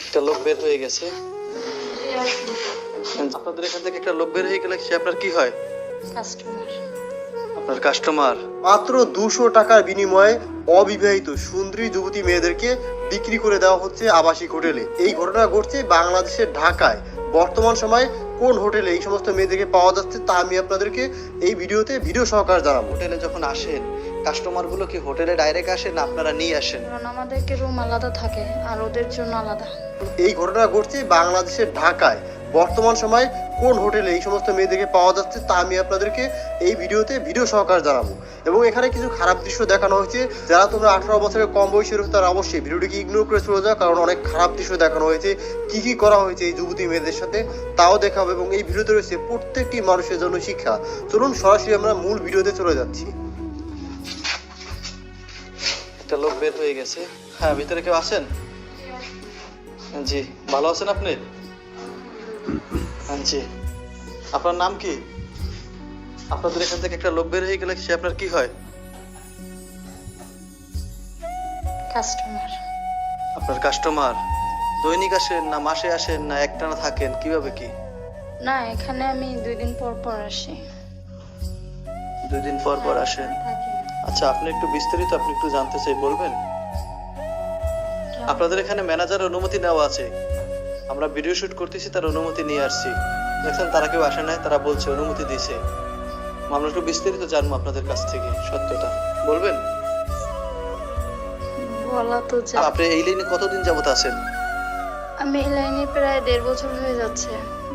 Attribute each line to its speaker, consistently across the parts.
Speaker 1: একটা লোক বের হয়ে গেছে। আপনাদের এখান থেকে একটা লোক বের হয়ে গেলে সে আপনার কি হয়?
Speaker 2: কাস্টমার।
Speaker 1: আপনার কাস্টমার।
Speaker 3: মাত্র 200 টাকার বিনিময়ে অবিবাহিত সুন্দরী যুবতী মেয়েদেরকে বিক্রি করে দেওয়া হচ্ছে আবাসিক হোটেলে। এই ঘটনা ঘটছে বাংলাদেশের ঢাকায়। বর্তমান সময়ে কোন হোটেলে এই সমস্ত মেয়েদেরকে পাওয়া যাচ্ছে তা আমি আপনাদেরকে এই ভিডিওতে ভিডিও সহকারে জানাবো।
Speaker 1: হোটেলে যখন আসেন কাস্টমার গুলো কি হোটেলে ডাইরেক্ট আসেন না আপনারা নিয়ে আসেন?
Speaker 2: কারণ আমাদেরকে রুম আলাদা থাকে আর ওদের জন্য আলাদা।
Speaker 3: এই ঘটনা ঘটছে বাংলাদেশের ঢাকায়। বর্তমান সময়ে কোন হোটেলে এই সমস্ত মেয়েদেরকে পাওয়া যাচ্ছে তা আমি আপনাদেরকে এই ভিডিওতে ভিডিও সহকারে জানাবো। এবং এখানে কিছু খারাপ দৃশ্য দেখানো হয়েছে। যারা তোমরা 18 বছরের কম বয়সের তারা অবশ্যই ভিডিওটিকে ইগনোর করে চলে যাও, কারণ অনেক খারাপ দৃশ্য দেখানো হয়েছে। কি করা হয়েছে এই যুবতী মেয়েদের সাথে তাও দেখাবো, এবং এই ভিডিওতে রয়েছে প্রত্যেকটি মানুষের জন্য শিক্ষা। চলুন সরাসরি আমরা মূল ভিডিওতে চলে যাচ্ছি।
Speaker 1: একটা লোক বের হয়ে গেছে। হ্যাঁ, ভিতরে কেউ আছেন? জি, ভালো আছেন আপনি? হ্যাঁ জি। আপনার নাম কি? আপনাদের এখান থেকে একটা লোক বের হয়ে গেলে সে আপনার কি হয়?
Speaker 2: কাস্টমার।
Speaker 1: আপনার কাস্টমার। দৈনিক আসেন না মাসে আসেন না একটানা থাকেন, কিভাবে কি?
Speaker 2: না, এখানে আমি 2 দিন পর পর আসি।
Speaker 1: 2 দিন পর পর আসেন।
Speaker 2: থাকি।
Speaker 1: আচ্ছা, আপনি একটু বিস্তারিত আপনি একটু জানতে চাই, বলবেন? আপনাদের এখানে ম্যানেজার অনুমতি নেওয়া আছে। আমরা ভিডিও শুট করতেছি, তার অনুমতি নিয়ে আসছি। দেখছেন তারা কেউ আসে নাই, তারা বলছে অনুমতি দিয়েছে। আমরা একটু বিস্তারিত জানবো আপনাদের কাছ থেকে, সত্যটা বলবেন?
Speaker 2: বলা তো যায়।
Speaker 1: আপনি এই লাইনে কতদিন যাবত আছেন?
Speaker 2: আমি এই লাইনে প্রায় 1.5 বছর হয়ে যাচ্ছে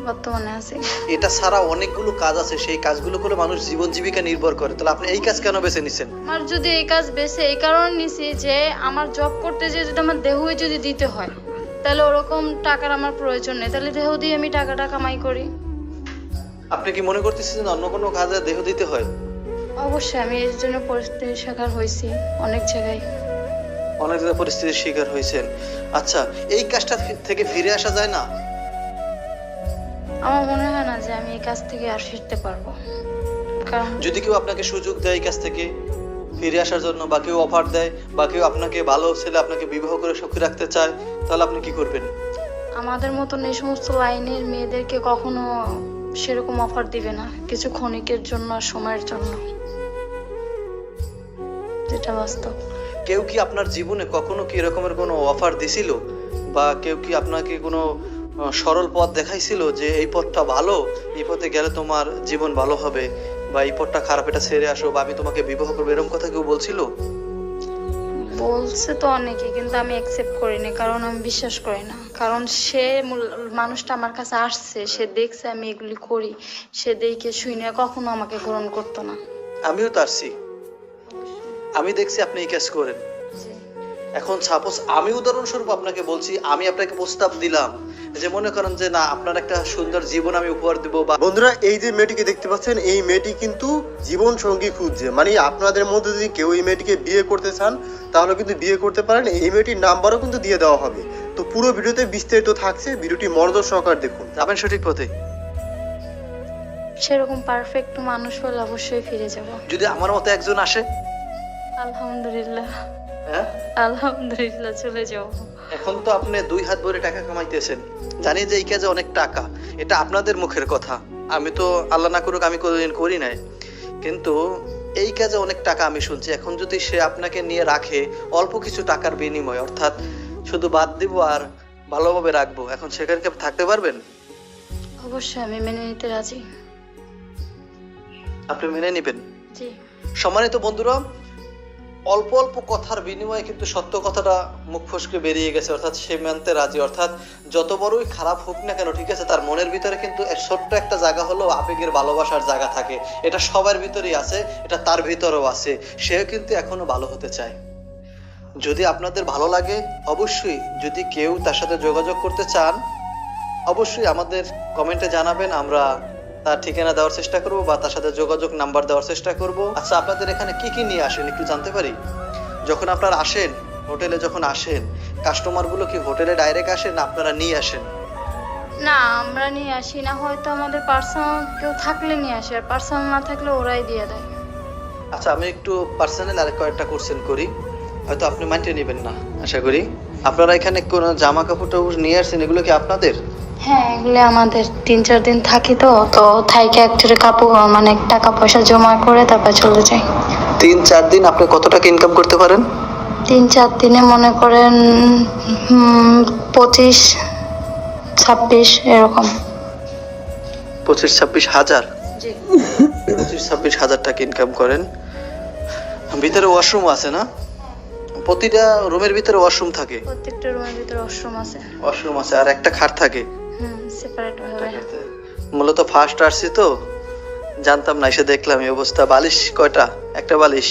Speaker 2: বর্তমানে আছি।
Speaker 1: এটা ছাড়া অনেকগুলো কাজ আছে, সেই কাজগুলো করে মানুষ জীবন জীবিকা নির্ভর করে। তাহলে আপনি এই কাজ কেন বেছে নিছেন?
Speaker 2: আমার যদি এই কাজ বেছে এই কারণে নিছি যে আমার জব করতে যে যদি আমার দেহই যদি দিতে হয় তাহলে ওরকম টাকার আমার প্রয়োজন নেই, তাহলে দেহ দিয়ে আমি টাকাটা কামাই করি।
Speaker 1: আপনি কি মনে করতেছেন যে অন্য কোনো কাজে দেহ দিতে হয়?
Speaker 2: অবশ্যই আমি এর জন্য পরিস্থিতির শিকার হয়েছি অনেক জায়গায়।
Speaker 1: অনেক জায়গায় পরিস্থিতির শিকার হয়েছেন। আচ্ছা, এই কাজটা থেকে ফিরে আসা যায় না?
Speaker 2: আমার মনে হয় না যে আমি এই কাজ থেকে আর ফিরতে পারবো। কারণ
Speaker 1: যদি কেউ আপনাকে সুযোগ দেয় এই কাজ থেকে ফিরে আসার জন্য, বা কেউ অফার দেয়, বা কেউ আপনাকে ভালো ছেলে আপনাকে বিবাহ করে সুখী রাখতে চায়, তাহলে আপনি কি করবেন?
Speaker 2: আমাদের মতন এই সমস্ত লাইনের মেয়েদেরকে কখনো সেরকম অফার দিবে না, কিছু ক্ষণিকের জন্য আর সময়ের জন্য, যেটা বাস্তব।
Speaker 1: কেউ কি আপনার জীবনে কখনো কি এরকমের কোনো অফার দিছিল, বা কেউ কি আপনাকে কোনো সরল পথ দেখাইছিল যে এই পথটা ভালো, এই পথে গেলে তোমার জীবন ভালো হবে, বা এই পথটা খারাপ, এটা ছেড়ে আসো, বা আমি তোমাকে বিবাহ করবো, এরকম কথা কেউ বলছিল?
Speaker 2: বলছে তো অনেকে, কিন্তু আমি অ্যাকসেপ্ট করিনি, কারণ আমি বিশ্বাস করি না। কারণ সে মানুষটা আমার কাছে আসছে, সে দেখছে আমি এগুলি করি, সে দেখে শুনে কখনো আমাকে গ্রহণ করতো না।
Speaker 1: আমিও তো আসছি, আমি দেখছি আপনি এই কাজ করেন। এখন সাপোজ আমি উদাহরণস্বরূপ আপনাকে বলছি, আমি আপনাকে প্রস্তাব দিলাম যে মনে করেন যে না, আপনার একটা সুন্দর জীবন আমি উপহার দিব, বা
Speaker 3: বন্ধুরা, এই যে মেয়েটিকে দেখতে পাচ্ছেন এই মেয়েটি কিন্তু জীবন সঙ্গী খুঁজছে। মানে আপনাদের মধ্যে যদি কেউ এই মেয়েটিকে বিয়ে করতে চান তাহলে কিন্তু বিয়ে করতে পারেন। এই মেয়েটির নাম্বারও কিন্তু দিয়ে দেওয়া হবে। তো পুরো ভিডিওতে বিস্তারিত থাকছে, ভিডিওটি মনোযোগ সহকারে দেখুন।
Speaker 1: যাবেন সঠিক পথে।
Speaker 2: সেরকম পারফেক্ট মানুষ হলে অবশ্যই ফিরে যাব।
Speaker 1: যদি আমার মতো একজন আসে?
Speaker 2: আলহামদুলিল্লাহ।
Speaker 1: হ্যাঁ,
Speaker 2: আলহামদুলিল্লাহ, চলে যাও।
Speaker 1: এখন তো আপনি 2 হাত ভরে টাকা কামাইতেছেন, জানি যে এই কাজে অনেক টাকা, এটা আপনাদের মুখের কথা। আমি তো আল্লাহ না করুক আমি কোনোদিন করি নাই, কিন্তু এই কাজে অনেক টাকা আমি শুনছি। এখন যদি সে আপনাকে নিয়ে রাখে অল্প কিছু টাকার বিনিময়, অর্থাৎ শুধু বাদ দিব আর ভালোভাবে রাখবো, এখন সেখানে কি আপনি থাকতে পারবেন?
Speaker 2: অবশ্যই আমি মেনে নিতে রাজি।
Speaker 1: আপনি মেনে নেবেন?
Speaker 2: জি।
Speaker 1: সম্মানিত বন্ধুরা, অল্প অল্প কথার বিনিময়ে কিন্তু সত্য কথাটা মুখ ফসকে বেরিয়ে গেছে, অর্থাৎ সে মানতে রাজি। অর্থাৎ যত বড়ই খারাপ হোক না কেন, ঠিক আছে, তার মনের ভিতরে কিন্তু ছোট্ট একটা জায়গা হলো আবেগের ভালোবাসার জায়গা থাকে। এটা সবার ভিতরেই আছে, এটা তার ভিতরেও আছে। সেও কিন্তু এখনো ভালো হতে চায়। যদি আপনাদের ভালো লাগে, অবশ্যই যদি কেউ তার সাথে যোগাযোগ করতে চান, অবশ্যই আমাদের কমেন্টে জানাবেন। আমরা তার ঠিকানা দেওয়ার চেষ্টা করব, বা তার সাথে যোগাযোগ নাম্বার দেওয়ার চেষ্টা করব। আচ্ছা, আপনাদের এখানে কি কি নিয়ে আসেন একটু জানতে পারি? যখন আপনারা আসেন হোটেলে, যখন আসেন কাস্টমার গুলো কি হোটেলে ডাইরেক্ট আসেন না আপনারা নিয়ে আসেন?
Speaker 2: না, আমরা নিয়ে আসি না, হয়তো আমাদের পার্সোনাল কেউ থাকলে নিয়ে আসে, আর পার্সোনাল না থাকলে ওরাই দিয়ে দেয়।
Speaker 1: আচ্ছা, আমি একটু পার্সোনাল আরেক কয়েকটা কোশ্চেন করি, হয়তো আপনি মাইন্ডে নেবেন না আশা করি। আপনারা এখানে কোনো জামা কাপড় টাপড় নিয়ে আসছেন, এগুলো কি আপনাদের?
Speaker 2: হ্যাঁ, এগুলো আমাদের 3-4 দিন থাকি তো থাইকে একচুয়ালি কাপড় মানে টাকা পয়সা জমা করে তারপর চলে যাই।
Speaker 1: 3-4 দিন আপনি কত টাকা ইনকাম করতে পারেন?
Speaker 2: 3-4 দিনে মনে করেন 25-26 এরকম।
Speaker 1: 25-26 হাজার?
Speaker 2: জি।
Speaker 1: 25-26 হাজার টাকা ইনকাম করেন। ভিতরে ওয়াশরুম আছে না? প্রতিটা রুমের ভিতরে ওয়াশরুম থাকে?
Speaker 2: প্রত্যেকটা রুমের ভিতরে ওয়াশরুম আছে।
Speaker 1: ওয়াশরুম আছে আর একটা খাট থাকে?
Speaker 2: সেপারেট ভাবে।
Speaker 1: মূলত ফার্স্ট আসছি তো জানতাম না, এসে দেখলাম এই অবস্থা। বালিশ কয়টা? একটা বালিশ?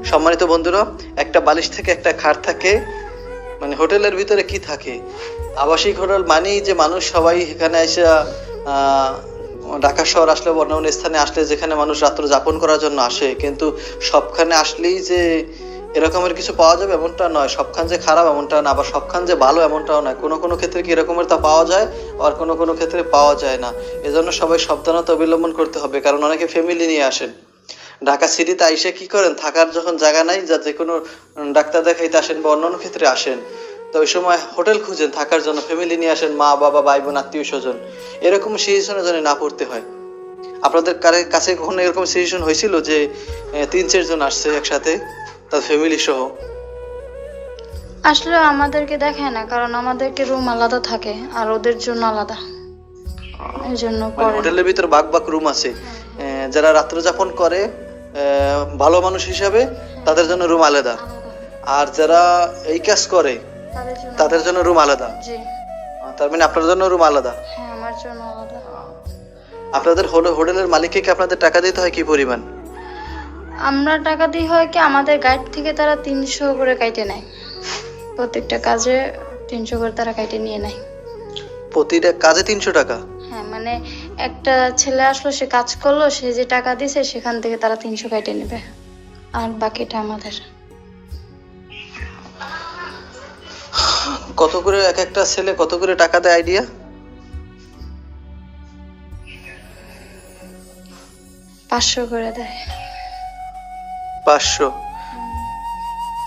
Speaker 1: সম্মানিত বন্ধুরা, একটা বালিশ থেকে একটা খাট থাকে। মানে হোটেলের ভিতরে কি থাকে? আবাসিক হোটেল মানেই যে মানুষ সবাই এখানে এসে ঢাকা শহর আসলে বা অন্য স্থানে আসলে যেখানে মানুষ রাত্র যাপন করার জন্য আসে, কিন্তু সবখানে আসলেই যে এরকমের কিছু পাওয়া যাবে এমনটা নয়, সবখান যে খারাপ এমনটা না, আবার সবখান যে ভালো এমনটাও নয়। কোনো কোনো ক্ষেত্রে কি এরকমের তা পাওয়া যায়, আর কোনো কোনো ক্ষেত্রে পাওয়া যায় না। এজন্য সবাই সাবধানতা অবলম্বন করতে হবে, কারণ অনেকে ফ্যামিলি নিয়ে আসেন ঢাকা সিটিতে। আইসে কি করেন, থাকার যখন জায়গা নাই, যা যে কোনো ডাক্তার দেখাইতে আসেন বা অন্যান্য ক্ষেত্রে আসেন, তো ওই সময় হোটেল খুঁজেন থাকার জন্য, ফ্যামিলি নিয়ে আসেন, মা বাবা ভাই বোন আত্মীয় স্বজন। এরকম সিচুয়েশনে যেন না পড়তে হয়। আপনাদের কাছে কখনো এরকম সিচুয়েশন হয়েছিল যে 3-4 জন আসছে একসাথে তার ফ্যামিলি সহ?
Speaker 2: আসলে আমাদেরকে দেখায় না, কারণ আমাদেরকে রুম আলাদা থাকে আর ওদের জন্য আলাদা, এই জন্য
Speaker 1: মানে
Speaker 2: করে না।
Speaker 1: হোটেলের ভিতর বাক বাক রুম আছে, যারা রাত্র যাপন করে ভালো মানুষ হিসাবে তাদের জন্য রুম আলাদা, আর যারা এই কাজ করে তাদের জন্য রুম আলাদা।
Speaker 2: জি।
Speaker 1: তার মানে আপনার জন্য রুম আলাদা?
Speaker 2: হ্যাঁ, আমার জন্য আলাদা।
Speaker 1: আপনাদের হোটেলের মালিককে কি আপনাদের টাকা দিতে হয় কি পরিমাণ?
Speaker 2: আমরা টাকা দিই হয় কি, আমাদের গাইড থেকে তারা 300 করে কাইটে নেয়। প্রত্যেকটা কাজে 300 করে তারা কাইটে নিয়ে নেয়।
Speaker 1: প্রতিটা কাজে 300 টাকা?
Speaker 2: হ্যাঁ, মানে একটা ছেলে আসলো, সে কাজ করলো, সে যে টাকা দিছে সেখান থেকে তারা 300 কাইটে নেবে, আর বাকিটা আমাদের।
Speaker 1: কত করে এক একটা ছেলে কত করে টাকা দেয় আইডিয়া?
Speaker 2: 500 করে দেয়।
Speaker 1: 500?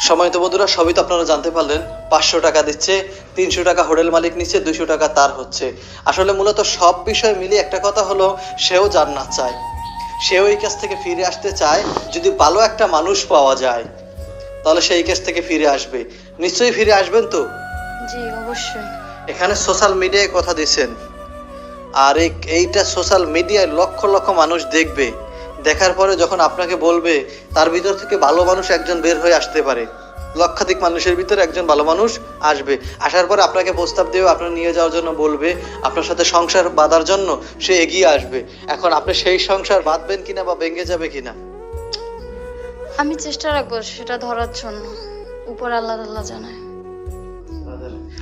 Speaker 1: সম্মানিত বন্ধুরা, সবই তো আপনারা জানতে পারলেন। 500 টাকা দিচ্ছে, 300 টাকা হোটেল মালিক নিচ্ছে, 200 টাকা তার হচ্ছে। আসলে মূলত সব বিষয় মিলিয়ে একটা কথা হলো, সেও জান্নাত চায়, সেও এই কাছ থেকে ফিরে আসতে চায়। যদি ভালো একটা মানুষ পাওয়া যায় তাহলে সেই কাছ থেকে ফিরে আসবে। নিশ্চয়ই ফিরে আসবেন তো?
Speaker 2: জি, অবশ্যই।
Speaker 1: এখানে সোশ্যাল মিডিয়ায় কথা দিচ্ছেন, আর এইটা সোশ্যাল মিডিয়ায় লক্ষ লক্ষ মানুষ দেখবে। দেখার পরে যখন আপনাকে বলবে, তার ভিতর থেকে ভালো মানুষ একজন বের হয়ে আসতে পারে। লক্ষাধিক মানুষের ভিতরে একজন ভালো মানুষ আসবে, আসার পরে আপনাকে প্রস্তাব দেবে, আপনার নিয়ে যাওয়ার জন্য বলবে, আপনার সাথে সংসার বাঁধার জন্য সে এগিয়ে আসবে। এখন আপনি সেই সংসার বাঁধবেন কিনা বা ভেঙে যাবে কিনা?
Speaker 2: আমি চেষ্টা রাখবো সেটা ধরার জন্য, উপর আল্লাহ আল্লাহ জানায়।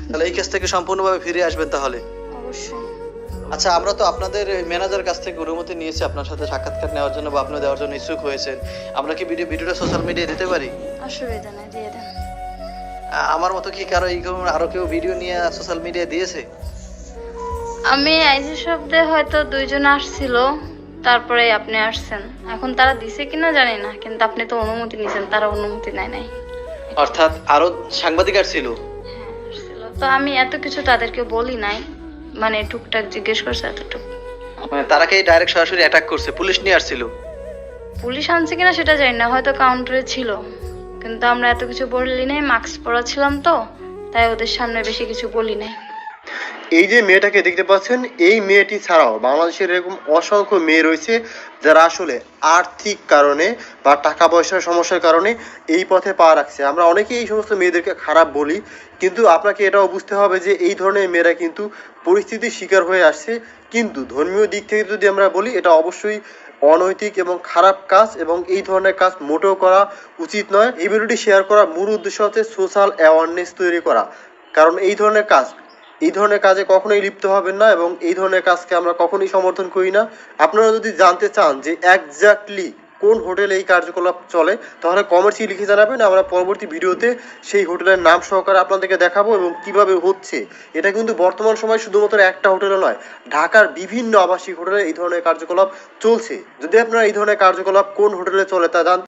Speaker 1: তাহলে এই কাছ থেকে সম্পূর্ণভাবে ফিরে আসবেন তাহলে?
Speaker 2: অবশ্যই।
Speaker 1: আচ্ছা, আমরা তো আপনাদের ম্যানেজার কাছ থেকে অনুমতি নিয়েছি আপনার সাথে সাক্ষাৎকার নেওয়ার জন্য বা আপনি দেওয়ার জন্য ইচ্ছুক হয়েছেন। আমরা কি ভিডিওটা সোশ্যাল মিডিয়ায় দিতে পারি?
Speaker 2: অসুবিধা নেই, দিয়ে দেন।
Speaker 1: আমার মতো কি কারো আরো কেউ ভিডিও নিয়ে সোশ্যাল মিডিয়ায় দিয়েছে?
Speaker 2: আমি আইজি শব্দে হয়তো 2 জন আসছিল, তারপরে আপনি আসছেন। এখন তারা দিছে কিনা জানি না, কিন্তু আপনি তো অনুমতি নিছেন, তারা অনুমতি নেয় নাই।
Speaker 1: অর্থাৎ আরো সাংবাদিক আসছিল?
Speaker 2: হ্যাঁ, আসছিল। তো আমি এত কিছু তাদেরকে বলি নাই, মানে টুকটাক জিজ্ঞেস করছে এতটুকু।
Speaker 1: মানে তারা কি ডাইরেক্ট সরাসরি অ্যাটাক করছে? পুলিশ নিয়ে আসছিল?
Speaker 2: পুলিশ আনছে কিনা সেটা জানি না, হয়তো কাউন্টারে ছিল, কিন্তু আমরা এত কিছু বলি নাই, মাস্ক পরা ছিলাম তো, তাই ওদের সামনে বেশি কিছু বলি নাই।
Speaker 3: এই যে মেয়েটাকে দেখতে পাচ্ছেন, এই মেয়েটি ছাড়াও বাংলাদেশের এরকম অসংখ্য মেয়ে রয়েছে যারা আসলে আর্থিক কারণে বা টাকা পয়সার সমস্যার কারণে এই পথে পা রাখছে। আমরা অনেকেই এই সমস্ত মেয়েদেরকে খারাপ বলি, কিন্তু আপনাকে এটাও বুঝতে হবে যে এই ধরনের মেয়েরা কিন্তু পরিস্থিতির শিকার হয়ে আসছে। কিন্তু ধর্মীয় দিক থেকে যদি আমরা বলি, এটা অবশ্যই অনৈতিক এবং খারাপ কাজ, এবং এই ধরনের কাজ মোটেও করা উচিত নয়। এই ভিডিওটি শেয়ার করার মূল উদ্দেশ্য হচ্ছে সোশ্যাল অ্যাওয়ারনেস তৈরি করা, কারণ এই ধরনের কাজে কখনোই লিপ্ত হবেন না, এবং এই ধরনের কাজকে আমরা কখনোই সমর্থন করি না। আপনারা যদি জানতে চান যে এক্স্যাক্টলি কোন হোটেলে এই কার্যকলাপ চলে, তাহলে কমেন্টসে লিখে জানাবেন। আমরা পরবর্তী ভিডিওতে সেই হোটেলের নাম সহকারে আপনাদেরকে দেখাবো এবং কিভাবে হচ্ছে। এটা কিন্তু বর্তমান সময় শুধুমাত্র একটা হোটেলে নয়, ঢাকার বিভিন্ন আবাসিক হোটেলে এই ধরনের কার্যকলাপ চলছে। যদি আপনারা এই ধরনের কার্যকলাপ কোন হোটেলে চলে তা জানতে